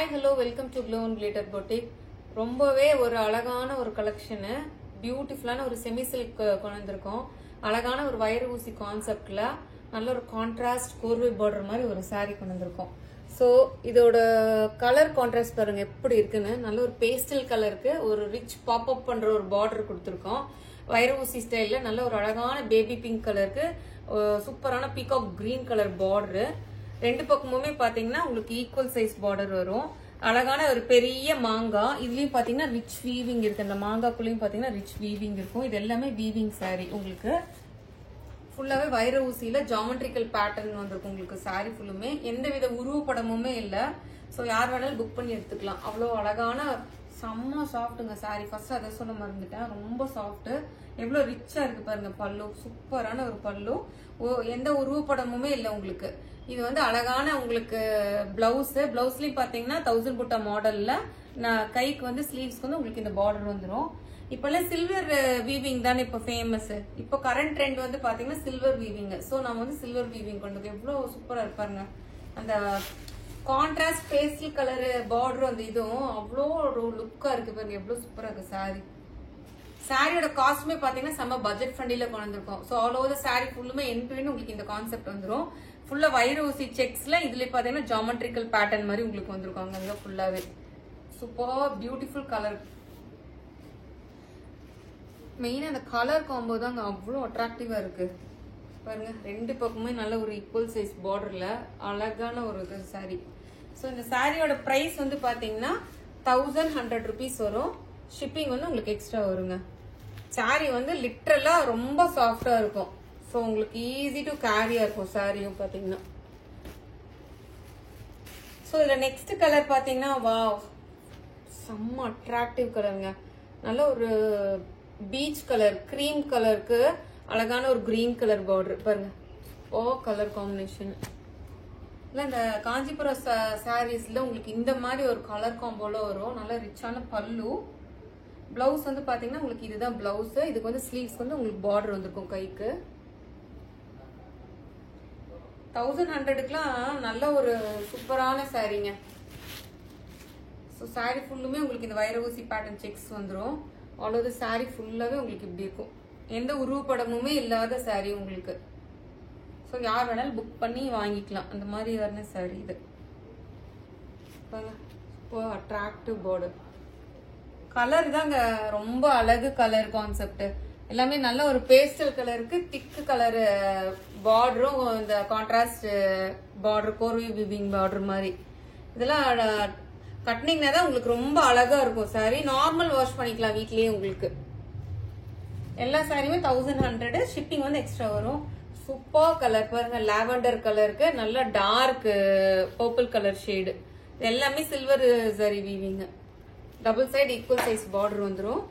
Hi, hello, welcome to Glow and Glitter Boutique. ரொம்பவே ஒரு அழகான ஒரு கலெக்ஷன், பியூட்டிஃபுல்லான ஒரு செமி சில்க் கொண்டு வந்திருக்கோம். அழகான ஒரு வயர் ஊசி கான்செப்ட்ல நல்ல ஒரு கான்ட்ராஸ்ட் கோர்வை பார்டர் மாதிரி ஒரு saree கொண்டு வந்திருக்கோம். ஸோ இதோட கலர் கான்ட்ராஸ்ட் பாருங்க எப்படி இருக்குன்னு. நல்ல ஒரு பேஸ்டல் கலருக்கு ஒரு ரிச் பாப் அப் பண்ற ஒரு பார்டர் கொடுத்துருக்கோம். வயர் ஊசி ஸ்டைல்ல நல்ல ஒரு அழகான பேபி பிங்க் கலருக்கு சூப்பரான பீகாக் கிரீன் கலர் பார்டர். ரெண்டு பக்கமுமே பாத்தீங்கன்னா உங்களுக்கு ஈக்குவல் சைஸ் பார்டர் வரும். அழகான ஒரு பெரிய மாங்காய். இதுலயும் பாத்தீங்கன்னா ரிச் வீவிங் இருக்கு. அந்த மாங்காய்க்குள்ளயும் பாத்தீங்கன்னா ரிச் வீவிங் இருக்கும். இது எல்லாமே வீவிங் saree. உங்களுக்கு ஃபுல்லாவே வைர ஊசியில ஜாமெட்ரிக்கல் பேட்டர்ன் வந்திருக்கும். உங்களுக்கு saree ஃபுல்லுமே எந்த வித உருவப்படமுமே இல்ல. ஸோ யார் வேணாலும் புக் பண்ணி எடுத்துக்கலாம். அவ்வளோ அழகான செம்ம சாஃப்ட்டுங்க saree. ஃபர்ஸ்ட் அதை சொல்ல மறந்துட்டேன். ரொம்ப சாஃப்ட். எவ்வளவு ரிச்சா இருக்கு பாருங்க. பல்லு சூப்பரான ஒரு பல்லு. எந்த உருவப்படமுமே இல்லை உங்களுக்கு. இது வந்து அழகான உங்களுக்கு பிளவுஸ்லயும் பாத்தீங்கன்னா 1000 புட்டா மாடல்ல கைக்கு வந்து ஸ்லீவ்ஸ்க்கு வந்து உங்களுக்கு இந்த பார்டர் வந்துடும். இப்பெல்லாம் சில்வர் வீவிங் தானே இப்ப ஃபேமஸ். இப்போ கரண்ட் ட்ரெண்ட் வந்து பாத்தீங்கன்னா சில்வர் வீவிங். சோ நம்ம வந்து சில்வர் வீவிங் கொண்டு வந்து எவ்வளவு சூப்பரா இருப்பாருங்க. அந்த கான்ட்ராஸ்ட் பேஸ்டல் கலர் பார்டர் அந்த இதுவும் அவ்வளோ ஒரு லுக்கா இருக்கு பாருங்க. எவ்வளவு சூப்பரா இருக்கு saree. சாரியோட காஸ்ட்டுமே பாத்தீங்கன்னா செம்ம பட்ஜெட் ஃப்ரெண்ட்லில கொண்டு வந்திருக்கோம். ஸோ ஆல் ஓவர் சாரி ஃபுல்லுமே எண்ட் உங்களுக்கு இந்த கான்செப்ட் வந்துடும். ஃபுல்லா வைர ஊசி செக்ஸ்ல இதுல பாத்தீங்கன்னா ஜாமெட்ரிக்கல் பேட்டர்ன் மாதிரி உங்களுக்கு வந்திருக்காங்க. அங்க ஃபுல்லாவே சூப்பர் பியூட்டிஃபுல் கலர். மெயினா அந்த கலர் காம்போ தாங்க அவ்வளோ அட்ராக்டிவா இருக்கு பாருங்க. ரெண்டு பக்கமுமே நல்ல ஒரு ஈக்குவல் சைஸ் பார்டர்ல அழகான ஒரு சாரி. ஸோ இந்த சாரியோட பிரைஸ் வந்து பாத்தீங்கன்னா 1100 rupees வரும். ஷிப்பிங் வந்து உங்களுக்கு எக்ஸ்ட்ரா வருங்க. சாரி வந்து லிட்டரலா ரொம்ப சாஃப்டா இருக்கும். ஸோ உங்களுக்கு ஈஸி டு கேரியா இருக்கும் சாரியும் பாத்தீங்கன்னா. ஸோ இதுல நெக்ஸ்ட் கலர் பாத்தீங்கன்னா வாவ் செம்ம அட்ராக்டிவ் கலருங்க. நல்ல ஒரு பீச் கலர் கிரீம் கலருக்கு அழகான ஒரு கிரீன் கலர் பார்டர் பாருங்க. கலர் காம்பினேஷன் இல்ல இந்த காஞ்சிபுரம் சாரீஸ்ல உங்களுக்கு இந்த மாதிரி ஒரு கலர் காம்போல வரும். நல்ல ரிச்சான பல்லு. பிளவுஸ் வந்து பாத்தீங்கன்னா உங்களுக்கு இதுதான் பிளவுஸ். இதுக்கு வந்து ஸ்லீவ்ஸ் வந்து உங்களுக்கு பார்டர் வந்திருக்கும் கைக்கு. 1100க்குலாம் நல்ல ஒரு சூப்பரான சாரீங்க. ஸோ சாரி ஃபுல்லுமே உங்களுக்கு இந்த வைர ஊசி பேட்டர்ன் செக்ஸ் வந்துடும். அவ்வளவு சாரி ஃபுல்லாவே உங்களுக்கு இப்படி இருக்கும். எந்த உருவப்படமுமே இல்லாத சாரி உங்களுக்கு. ஸோ யார் வேணாலும் புக் பண்ணி வாங்கிக்கலாம். அந்த மாதிரி வரன சாரி இது. Attractive border. கலர் தாங்க ரொம்ப அழகு கலர் கான்செப்ட். எல்லாமே நல்ல ஒரு பேஸ்டல் கலருக்கு திக்கு கலர் பார்டரும் இந்த கான்ட்ராஸ்ட் பார்டர் கோர்வி விவிங் பார்டர் மாதிரி இதெல்லாம் கட்டினீங்கன்னா தான் உங்களுக்கு ரொம்ப அழகா இருக்கும் சாரி. நார்மல் வாஷ் பண்ணிக்கலாம் வீட்லயே. உங்களுக்கு எல்லா சாரியுமே 1100. ஷிப்பிங் வந்து எக்ஸ்ட்ரா வரும். சூப்பர் கலர் பாருங்க. லாவெண்டர் கலருக்கு நல்ல டார்க் பர்பிள் கலர் ஷேடு. எல்லாமே சில்வர் சரி weaving. Double side equal size border வந்துடும்.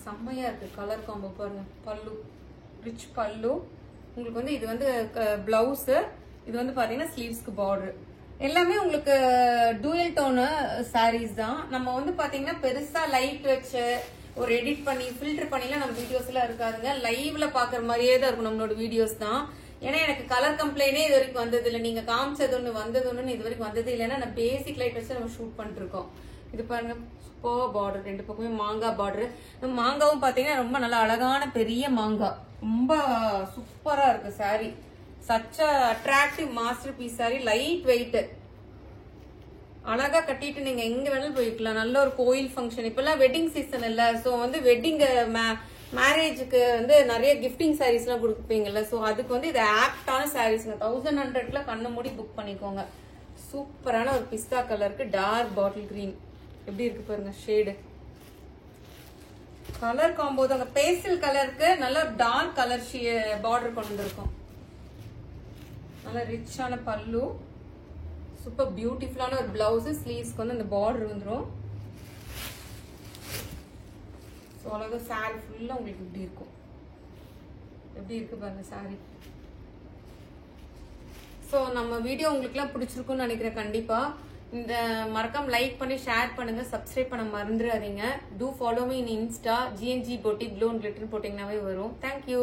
செம்மையா இருக்கு கலர் காம்போ பாருங்க. பல்லு ரிச் பல்லு. உங்களுக்கு வந்து இது வந்து பிளவுஸ். இது வந்து பாத்தீங்கன்னா ஸ்லீவ்ஸ்க்கு பார்டர். எல்லாமே உங்களுக்கு டூயல் டோன் சாரீஸ் தான். நம்ம வந்து பாத்தீங்கன்னா பெருசா லைட் வச்சு ஒரு எடிட் பண்ணி ஃபில்டர் பண்ணிலாம் நம்ம வீடியோஸ் எல்லாம் இருக்காதுங்க. லைவ்ல பாக்குற மாதிரியே தான் இருக்கும் நம்மளோட வீடியோஸ் தான். ஏன்னா எனக்கு கலர் கம்ப்ளைண்டே இது வரைக்கும் வந்தது இல்லை. நீங்க காமிச்சது ஒண்ணு வந்தது ஒண்ணு இது வரைக்கும் வந்தது இல்லைன்னா நான் பேசிக் லைட் வச்சு நம்ம ஷூட் பண்ணிட்டு இருக்கோம். இது பாருங்க சூப்பர் பார்டர். ரெண்டு பக்கமே மாங்காய் பார்டர். மாங்காவும் பாத்தீங்கன்னா ரொம்ப நல்ல அழகான பெரிய மாங்காய். ரொம்ப சூப்பரா இருக்கு sari. Such a attractive masterpiece sari. Light weight. அழகா கட்டிட்டு நீங்க எங்க வேணாலும் போய்க்கலாம். நல்ல ஒரு கோயில் ஃபங்க்ஷன். இப்பெல்லாம் வெட்டிங் சீசன் இல்ல. சோ வந்து வெட்டிங் மேரேஜுக்கு வந்து நிறைய கிஃப்டிங் சாரீஸ் எல்லாம் கொடுப்பீங்கல்ல. சோ அதுக்கு வந்து இது ஆப்டான சாரீஸ்ங்க. 1100ல கண்ணு மூடி புக் பண்ணிக்கோங்க. சூப்பரான ஒரு பிஸ்தா கலருக்கு டார்க் பாட்டில் கிரீன் எப்படி இருக்கு பாருங்க ஷேடு. கலர் காம்போ தாங்க. பேஸ்டல் கலருக்கு நல்ல டார்க் கலர் பார்டர் கொண்டு வந்திருக்கும். நல்ல ரிச்சான பல்லு. சூப்பர் பியூட்டிஃபுல்லான ஒரு பிளவுஸ். ஸ்லீவ்ஸ்க்கு வந்து அந்த பார்டர் வந்துடும். அவ்வளவு சாரி ஃபுல்லா உங்களுக்கு இப்படி இருக்கும். எப்படி இருக்கு பாருங்க சாரி. ஸோ நம்ம வீடியோ உங்களுக்கு எல்லாம் பிடிச்சிருக்கும்னு நினைக்கிறேன். கண்டிப்பா இந்த மறக்காம லைக் பண்ணி ஷேர் பண்ணுங்க. சப்ஸ்கிரைப் பண்ண மறந்துடாதீங்க. To follow me in Insta GNG Boutique Glow and Glitter போட்டீங்கன்னாவே வரும். தேங்க்யூ.